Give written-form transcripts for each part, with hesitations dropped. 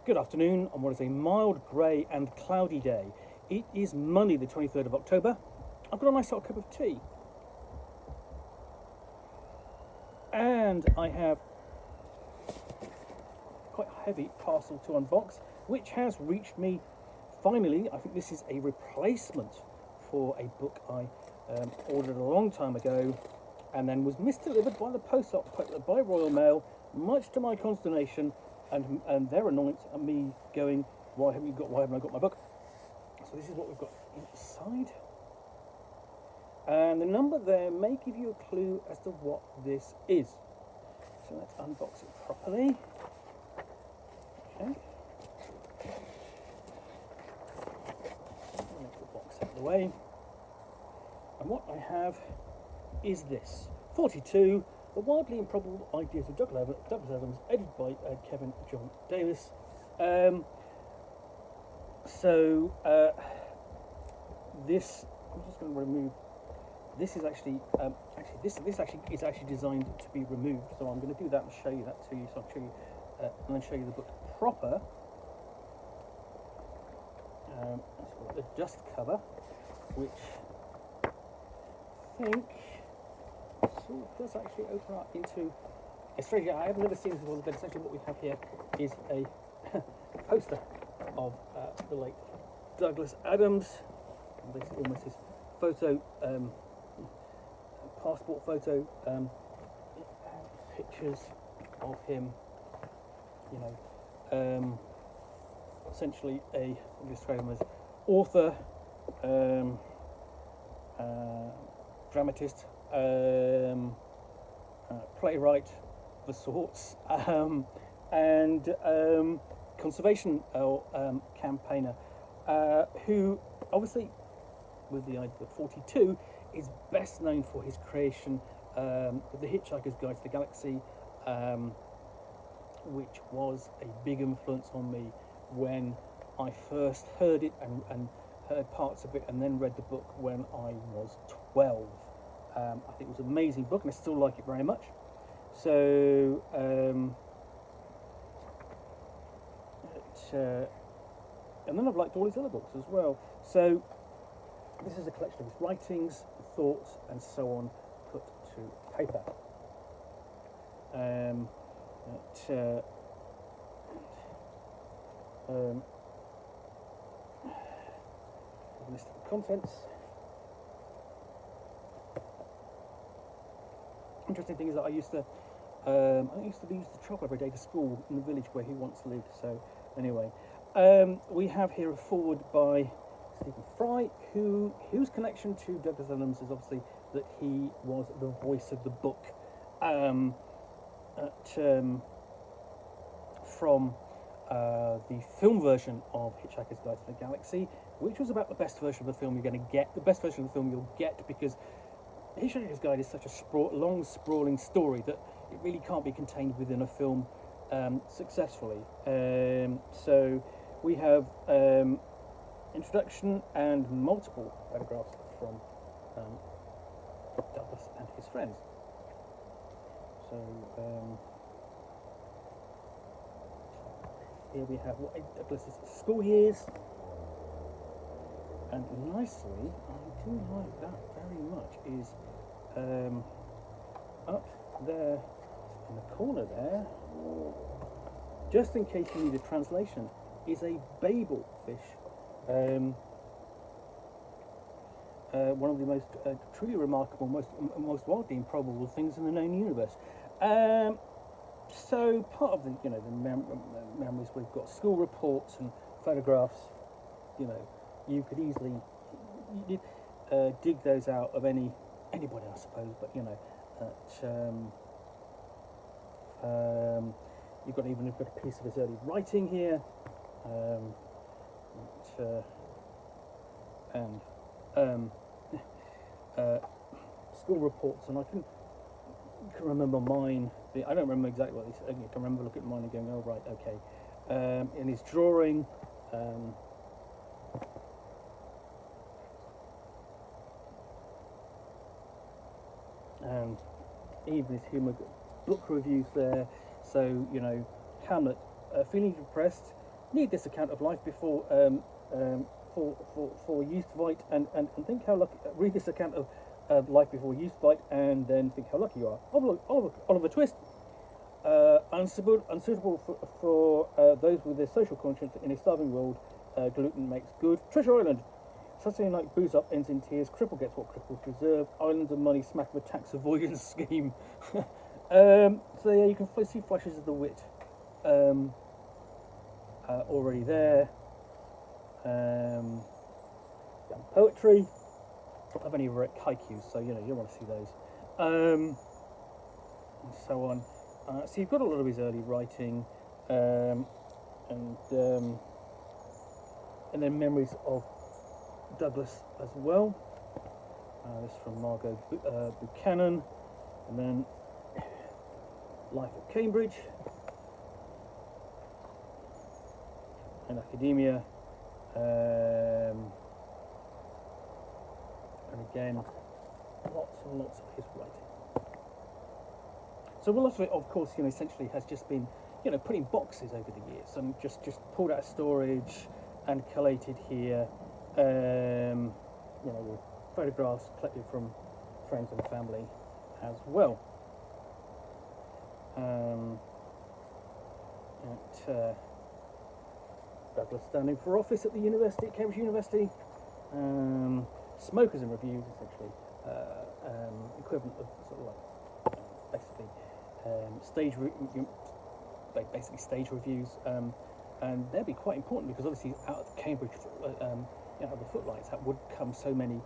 Good afternoon on what is a mild, grey and cloudy day. It is Monday the 23rd of October. I've got a nice hot cup of tea. And I have quite a heavy parcel to unbox, which has reached me finally. I think this is a replacement for a book I ordered a long time ago and then was misdelivered by the post office, by Royal Mail, much to my consternation and their annoyance at me going, why haven't I got my book? So this is what we've got inside. And the number there may give you a clue as to what this is. So let's unbox it properly. Okay. Move the box out of the way. And what I have is this. 42, The Wildly Improbable Ideas of Douglas Adams, edited by Kevin John Davies. This, I'm just going to remove. This is actually, this is actually designed to be removed. So I'm going to do that and show you that to you. So I'll show you, and then show you the book proper. That's got the dust cover, which I think sort of does actually open up into a strange. I have never seen this before, but essentially what we have here is a poster of the late Douglas Adams. Basically, almost his photo, passport photo, pictures of him. You know, essentially a describe him as author, dramatist, playwright of sorts, and conservation campaigner, who obviously, with the idea of 42, is best known for his creation of The Hitchhiker's Guide to the Galaxy, which was a big influence on me when I first heard it and heard parts of it, and then read the book when I was 12. I think it was an amazing book, and I still like it very much. So, and then I've liked all his other books as well. So, this is a collection of his writings, thoughts, and so on, put to paper. List of the contents. Interesting thing is that I used to use the chop every day to school in the village where he once lived. So anyway, we have here a foreword by Stephen Fry, whose connection to Douglas Adams is obviously that he was the voice of the book from the film version of Hitchhiker's Guide to the Galaxy, which was about the best version of the film you're going to get, the best version of the film you'll get, because Hitchhiker's Guide is such a long, sprawling story that it really can't be contained within a film successfully. So we have introduction and multiple photographs from Douglas and his friends. So here we have what Douglas's school years, and nicely, I do like that very much, is up there in the corner there, just in case you need a translation, is a Babel fish. One of the most truly remarkable, most wildly improbable things in the known universe. So part of the memories, we've got school reports and photographs. You could easily dig those out of anybody, I suppose. But you've got a piece of his early writing here, and school reports, and I can remember mine. I don't remember exactly what they said. I can remember looking at mine and going, "Oh right, okay." In his drawing, and even his humour, book reviews there. So Hamlet, feeling depressed, need this account of life before for youth fight, and think how lucky. Read this account of life before youth fight, and then think how lucky you are. Oliver Twist. Unsuitable for those with a social conscience in a starving world. Gluten makes good. Treasure Island. Saturday night booze up ends in tears. Cripple gets what cripples deserve. Island of money smack with a tax avoidance scheme. So yeah, you can see flashes of the wit already there. Poetry. I've only read haikus, so you want to see those. And so on. So you've got a lot of his early writing, and then memories of Douglas as well. This is from Margot Buchanan, and then Life at Cambridge and Academia, and again lots and lots of his writing. So a lot of it, of course, essentially has just been, put in boxes over the years and just pulled out of storage and collated here, with photographs collected from friends and family as well. Douglas standing for office at the university, at Cambridge University. Smokers and Reviews, essentially, equivalent of sort of like basically stage reviews, and they'd be quite important because obviously out of Cambridge, the footlights, that would come so many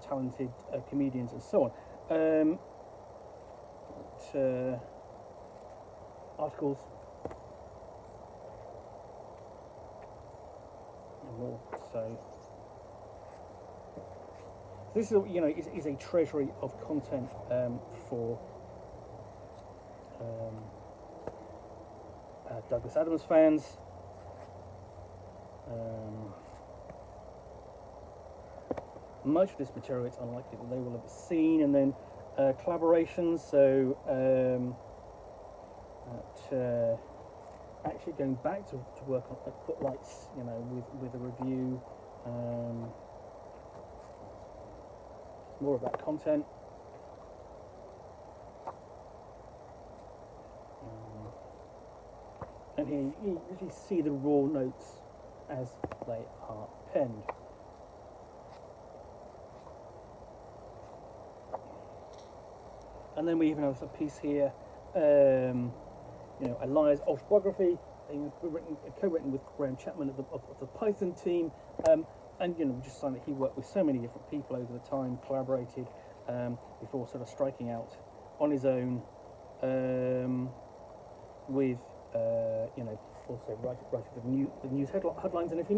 talented comedians and so on. Articles and more. So this is a treasury of content for Douglas Adams fans. Much of this material it's unlikely that they will have seen, and then collaborations. So actually going back to work on footlights, with a review. More of that content. And here you really see the raw notes as they are penned. And then we even have a piece here, a liar's autobiography, co-written with Graham Chapman of the Python team, and just saying that he worked with so many different people over the time, collaborated before sort of striking out on his own, with also writing for the news headlines. And if you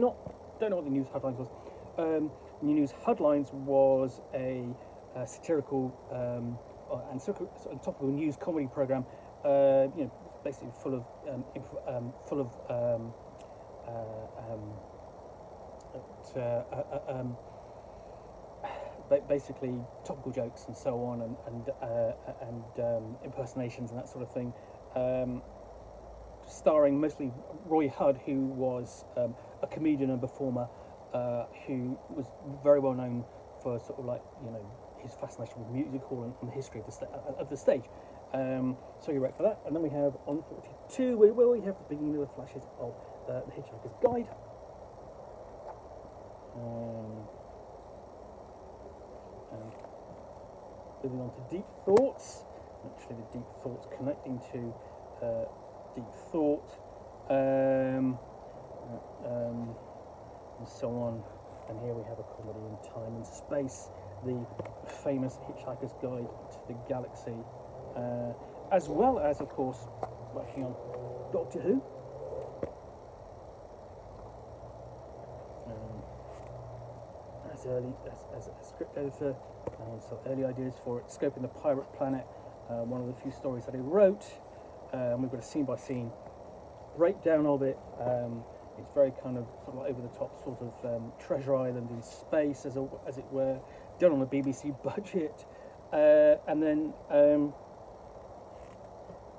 don't know what the news headlines was, news headlines was a satirical and topical news comedy program, basically full of basically topical jokes and so on, and impersonations and that sort of thing, starring mostly Roy Hudd, who was a comedian and performer who was very well known for sort of like his fascination with musical and the history of the stage. So you're right for that. And then we have on 42 where we have the beginning of the flashes of the Hitchhiker's Guide. And moving on to Deep Thoughts. Actually, the Deep Thoughts connecting to Deep Thought, and so on. And here we have a comedy in time and space, the famous Hitchhiker's Guide to the Galaxy, as well as, of course, working on Doctor Who. As a script editor, so early ideas for it. Scoping the Pirate Planet, one of the few stories that he wrote. We've got a scene-by-scene breakdown of it. It's very kind of sort of like over-the-top sort of Treasure Island in space, as it were, done on a BBC budget. And then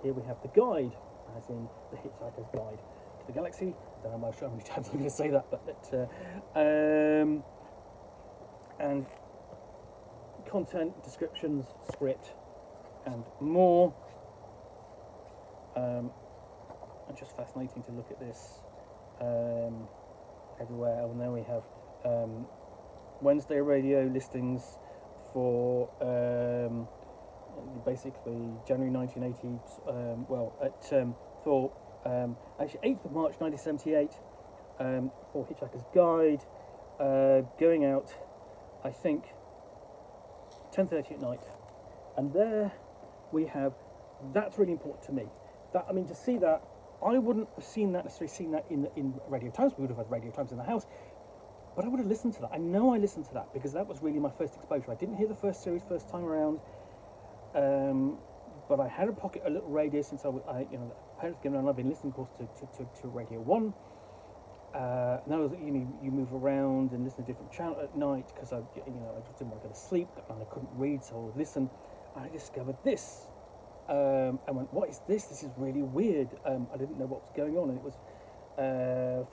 here we have the guide, as in the Hitchhiker's Guide to the Galaxy. Don't know how many times I'm going to say that, but and content, descriptions, script, and more. And just fascinating to look at this everywhere. And then we have Wednesday radio listings for basically January 1980. For actually 8th of March 1978 for Hitchhiker's Guide, going out, I think, 10:30 at night. And there we have, that's really important to me. That, I mean, to see that, I wouldn't have necessarily seen that in Radio Times. We would have had Radio Times in the house, but I would have listened to that. I know I listened to that because that was really my first exposure. I didn't hear the first series first time around, but I had a little radio since parents given, and I've been listening, of course, to Radio 1. Now you move around and listen to different channels at night because I just didn't want to go to sleep and I couldn't read, so I would listen. And I discovered this. I went, what is this? This is really weird. I didn't know what was going on, and it was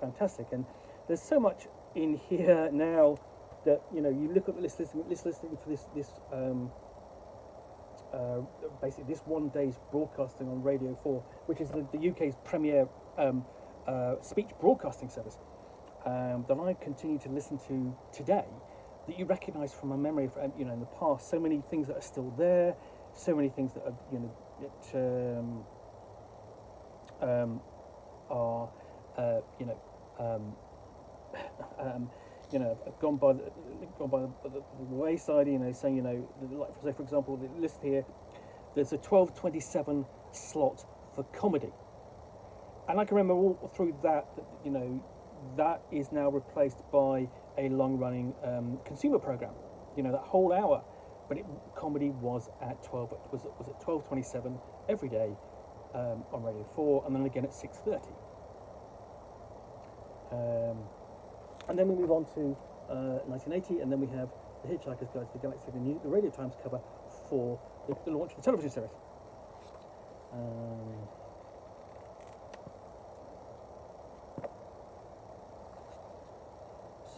fantastic. And there's so much in here now that you look at the list listening for this basically this one day's broadcasting on Radio 4, which is the UK's premier speech broadcasting service, that I continue to listen to today, that you recognise from my memory in the past. So many things that are still there, so many things that are gone by the wayside. Saying like say for example, the list here, there's a 12:27 slot for comedy, and I can remember all through that that is now replaced by a long-running consumer program. That whole hour, but comedy was at 12. Was at 12:27 every day on Radio 4, and then again at 6:30. And then we move on to 1980, and then we have The Hitchhiker's Guide to the Galaxy, the Radio Times cover for the launch of the television series.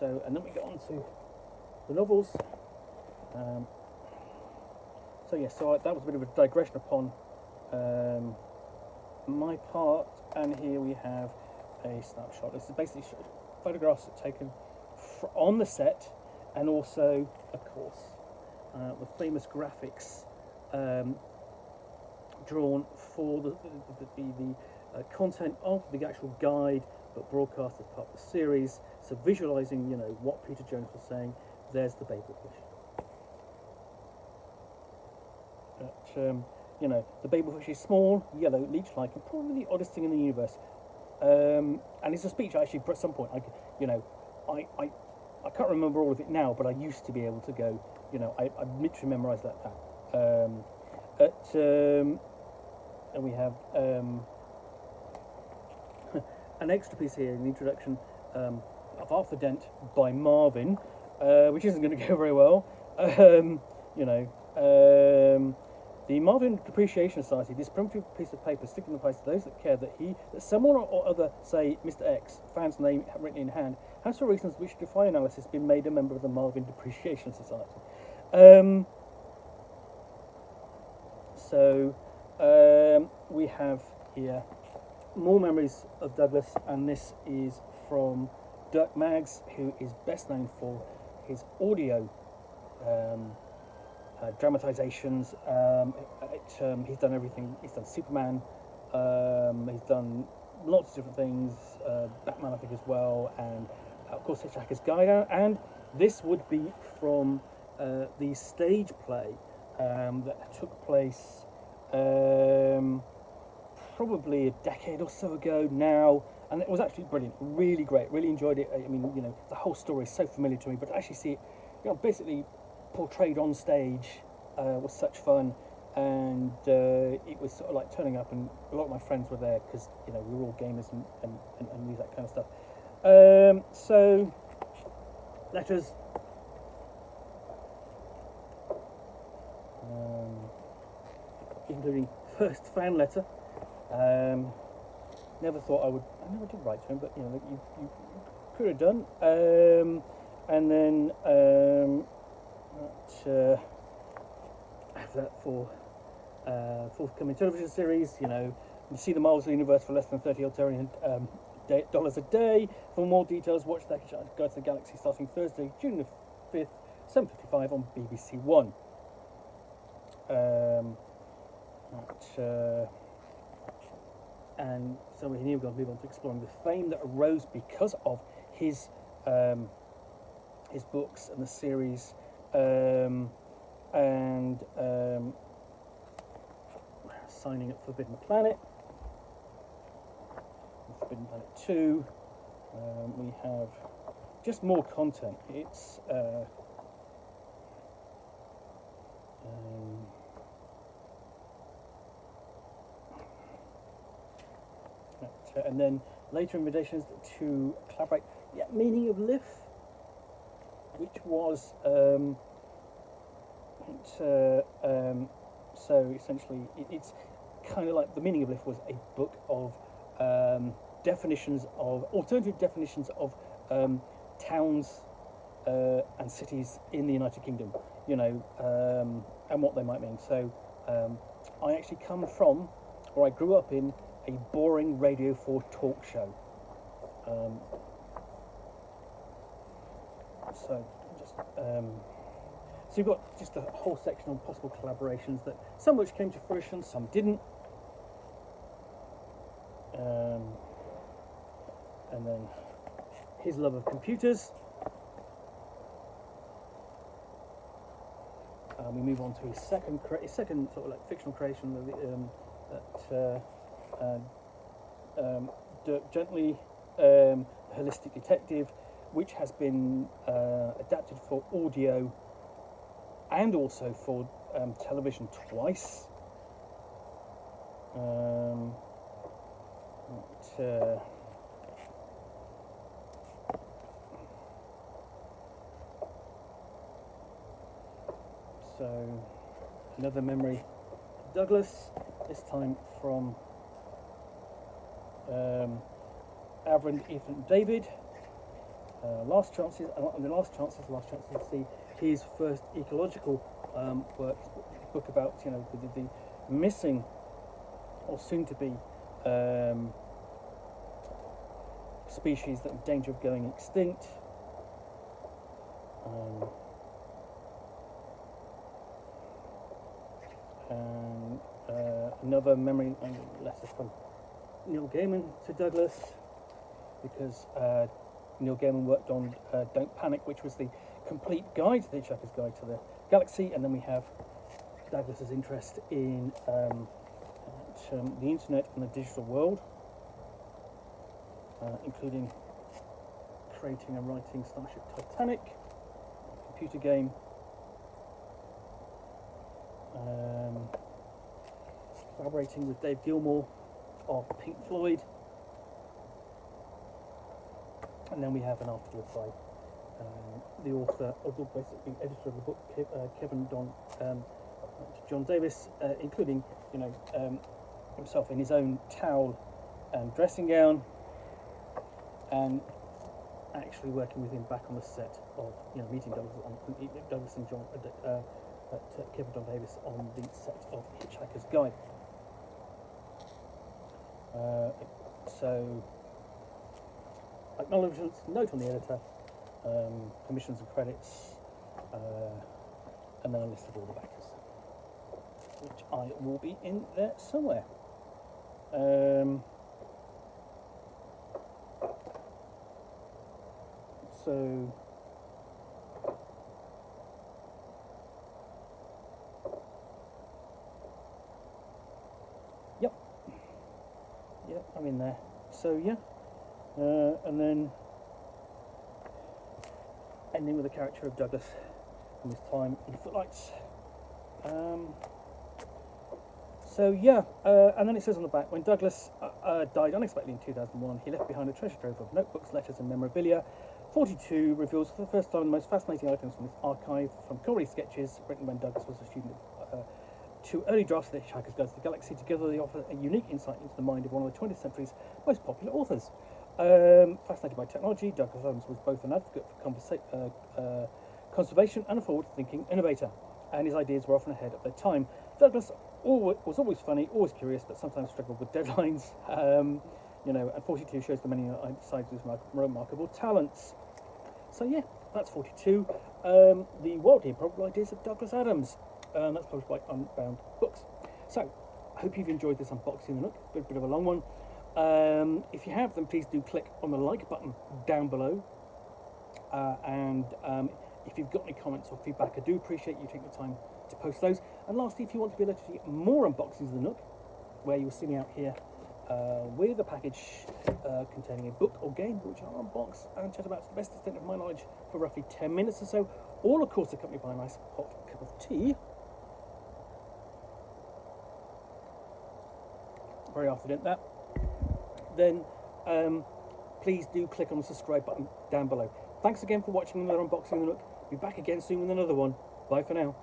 And then we go on to the novels. That was a bit of a digression upon my part, and here we have a snapshot. This is basically photographs taken on the set, and also, of course, the famous graphics drawn for the content of the actual guide, but broadcast as part of the series. So visualising, what Peter Jones was saying. There's the Babelfish. The Babelfish is small, yellow, leech-like, and probably the oddest thing in the universe. And it's a speech actually. At some point, I can't remember all of it now, but I used to be able to go. I literally memorised that. And we have an extra piece here in the introduction of Arthur Dent by Marvin, which isn't going to go very well. The Marvin Depreciation Society, this primitive piece of paper signifies to those that care that someone or other, say Mr. X, fan's name written in hand, has for reasons which defy analysis been made a member of the Marvin Depreciation Society. We have here more memories of Douglas, and this is from Dirk Maggs, who is best known for his audio dramatizations. He's done everything. He's done Superman. He's done lots of different things. Batman, I think, as well, and of course Hitchhiker's Guide. And this would be from the stage play that took place probably a decade or so ago now, and it was actually brilliant, really great, really enjoyed it. I mean, the whole story is so familiar to me, but to actually see it, basically portrayed on stage was such fun, and it was sort of like turning up, and a lot of my friends were there because we were all gamers and knew that kind of stuff. So letters. Including first fan letter. never thought I would. I never did write to him, but you know, you could have done. And then after that for forthcoming television series, you know, you see the Marvel's universe for less than $30 a day. For more details, watch the Guide to the Galaxy starting Thursday, June the 5th, 7:55 on BBC One. And so here we're going to move on to exploring the fame that arose because of his books and the series, signing at Forbidden Planet, Forbidden Planet 2. We have just more content. It's and then later invitations to collaborate. Yeah, Meaning of Life, which was so essentially it's kind of like The Meaning of Life was a book of alternative definitions of towns and cities in the United Kingdom, you know, and what they might mean. So I actually come from, or I grew up in, a boring Radio 4 talk show. So you've got just a whole section on possible collaborations that some which came to fruition, some didn't. And then his love of computers. We move on to his second sort of like fictional creation Dirk Gently, Holistic Detective, which has been adapted for audio and also for television twice. So another memory, Douglas, this time from Avron, Ethan, David. Last chances to see his first ecological book about, you know, the missing or soon to be species that are in danger of going extinct. And another memory letter from Neil Gaiman to Douglas, because Neil Gaiman worked on Don't Panic, which was the complete guide to the Hitchhiker's Guide to the Galaxy, and then we have Douglas's interest in the internet and the digital world, including creating and writing Starship Titanic, a computer game, collaborating with Dave Gilmour of Pink Floyd, and then we have an afterword by the author, or basically editor of the book, John Davies, including, you know, himself in his own towel and dressing gown, and actually working with him back on the set of, you know, meeting Douglas and Kevin Don Davis on the set of Hitchhiker's Guide. So, acknowledgements, note on the editor, permissions and credits, and then a list of all the backers, which I will be in there somewhere. So, yep, I'm in there. So yeah, and then ending with the character of Douglas and his time in Footlights. So yeah, and then it says on the back, when Douglas died unexpectedly in 2001, he left behind a treasure trove of notebooks, letters and memorabilia. 42 reveals for the first time the most fascinating items from his archive, from comedy sketches written when Douglas was a student 2 early drafts of the Hitchhiker's Guide to the Galaxy. Together they offer a unique insight into the mind of one of the 20th century's most popular authors. Fascinated by technology, Douglas Adams was both an advocate for conservation and a forward-thinking innovator, and his ideas were often ahead of their time. Douglas was always funny, always curious, but sometimes struggled with deadlines. You know, and 42 shows the many sides of his remarkable talents. So yeah, that's 42. The Wildly Improbable Ideas of Douglas Adams. That's published by Unbound Books. So, I hope you've enjoyed this unboxing of the Nook. A bit of a long one. If you have, then please do click on the like button down below. And if you've got any comments or feedback, I do appreciate you taking the time to post those. And lastly, if you want to be able to see more unboxings of the Nook, where you'll see me out here with a package containing a book or game, which I'll unbox and chat about to the best extent of my knowledge for roughly 10 minutes or so, all of course accompanied by a nice hot cup of tea. Very after that. Then please do click on the subscribe button down below. Thanks again for watching another unboxing of the Nook. Be back again soon with another one. Bye for now.